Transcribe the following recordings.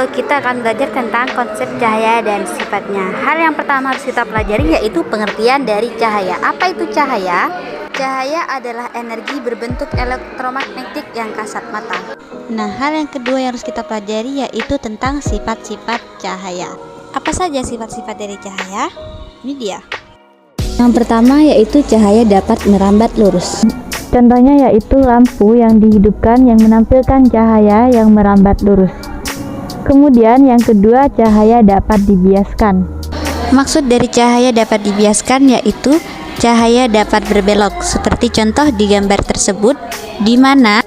kita akan belajar tentang konsep cahaya dan sifatnya. Hal yang pertama harus kita pelajari yaitu pengertian dari cahaya. Apa itu cahaya? Cahaya adalah energi berbentuk elektromagnetik yang kasat mata. Nah, hal yang kedua yang harus kita pelajari yaitu tentang sifat-sifat cahaya. Apa saja sifat-sifat dari cahaya? Ini dia. Yang pertama yaitu cahaya dapat merambat lurus. Contohnya yaitu lampu yang dihidupkan yang menampilkan cahaya yang merambat lurus. Kemudian yang kedua, cahaya dapat dibiaskan. Maksud dari cahaya dapat dibiaskan yaitu cahaya dapat berbelok, seperti contoh di gambar tersebut, di mana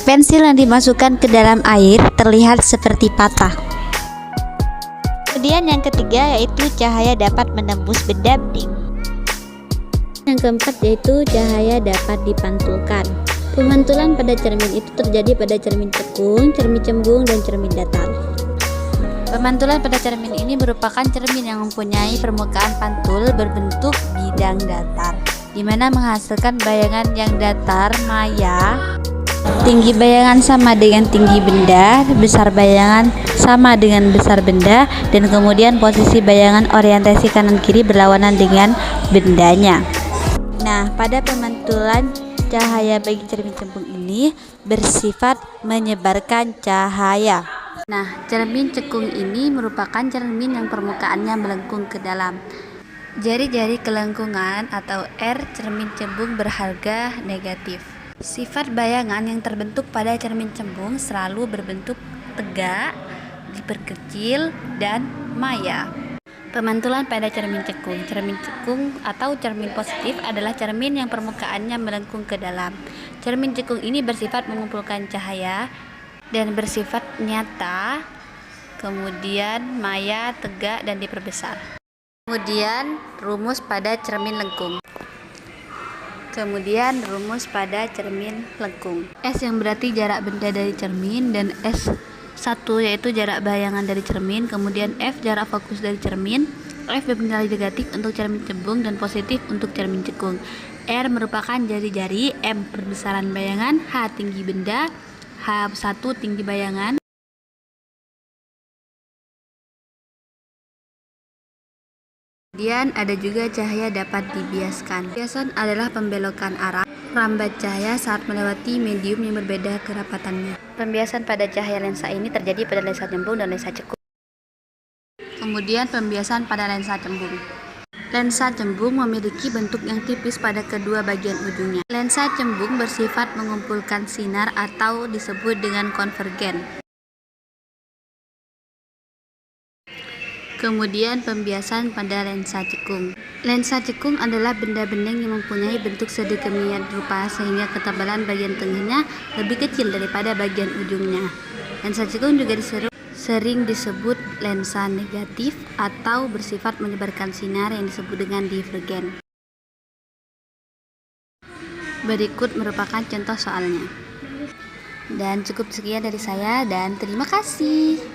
pensil yang dimasukkan ke dalam air terlihat seperti patah. Kemudian yang ketiga yaitu cahaya dapat menembus benda bening. Yang keempat yaitu cahaya dapat dipantulkan. Pemantulan pada cermin itu terjadi pada cermin cekung, cermin cembung, dan cermin datar. Pemantulan pada cermin ini merupakan cermin yang mempunyai permukaan pantul berbentuk bidang datar, di mana menghasilkan bayangan yang datar maya. Tinggi bayangan sama dengan tinggi benda, besar bayangan sama dengan besar benda, dan kemudian posisi bayangan orientasi kanan kiri berlawanan dengan bendanya. Nah, pada pemantulan cahaya bagi cermin cembung ini bersifat menyebarkan cahaya. Nah, cermin cekung ini merupakan cermin yang permukaannya melengkung ke dalam. Jari-jari kelengkungan atau R cermin cembung berharga negatif. Sifat bayangan yang terbentuk pada cermin cembung selalu berbentuk tegak, diperkecil, dan maya. Pemantulan pada cermin cekung. Cermin cekung atau cermin positif adalah cermin yang permukaannya melengkung ke dalam. Cermin cekung ini bersifat mengumpulkan cahaya dan bersifat nyata, kemudian maya, tegak, dan diperbesar. Kemudian rumus pada cermin lengkung. S yang berarti jarak benda dari cermin, dan S1 yaitu jarak bayangan dari cermin, kemudian F jarak fokus dari cermin, F bernilai negatif untuk cermin cembung dan positif untuk cermin cekung. R merupakan jari-jari, M perbesaran bayangan, H tinggi benda, H1 tinggi bayangan. Kemudian ada juga cahaya dapat dibiaskan. Biasan adalah pembelokan arah rambat cahaya saat melewati medium yang berbeda kerapatannya. Pembiasan pada cahaya lensa ini terjadi pada lensa cembung dan lensa cekung. Kemudian pembiasan pada lensa cembung. Lensa cembung memiliki bentuk yang tipis pada kedua bagian ujungnya. Lensa cembung bersifat mengumpulkan sinar atau disebut dengan konvergen. Kemudian pembiasan pada lensa cekung. Lensa cekung adalah benda bening yang mempunyai bentuk sedemikian rupa sehingga ketebalan bagian tengahnya lebih kecil daripada bagian ujungnya. Lensa cekung juga sering disebut lensa negatif atau bersifat menyebarkan sinar yang disebut dengan divergen. Berikut merupakan contoh soalnya. Dan cukup sekian dari saya dan terima kasih.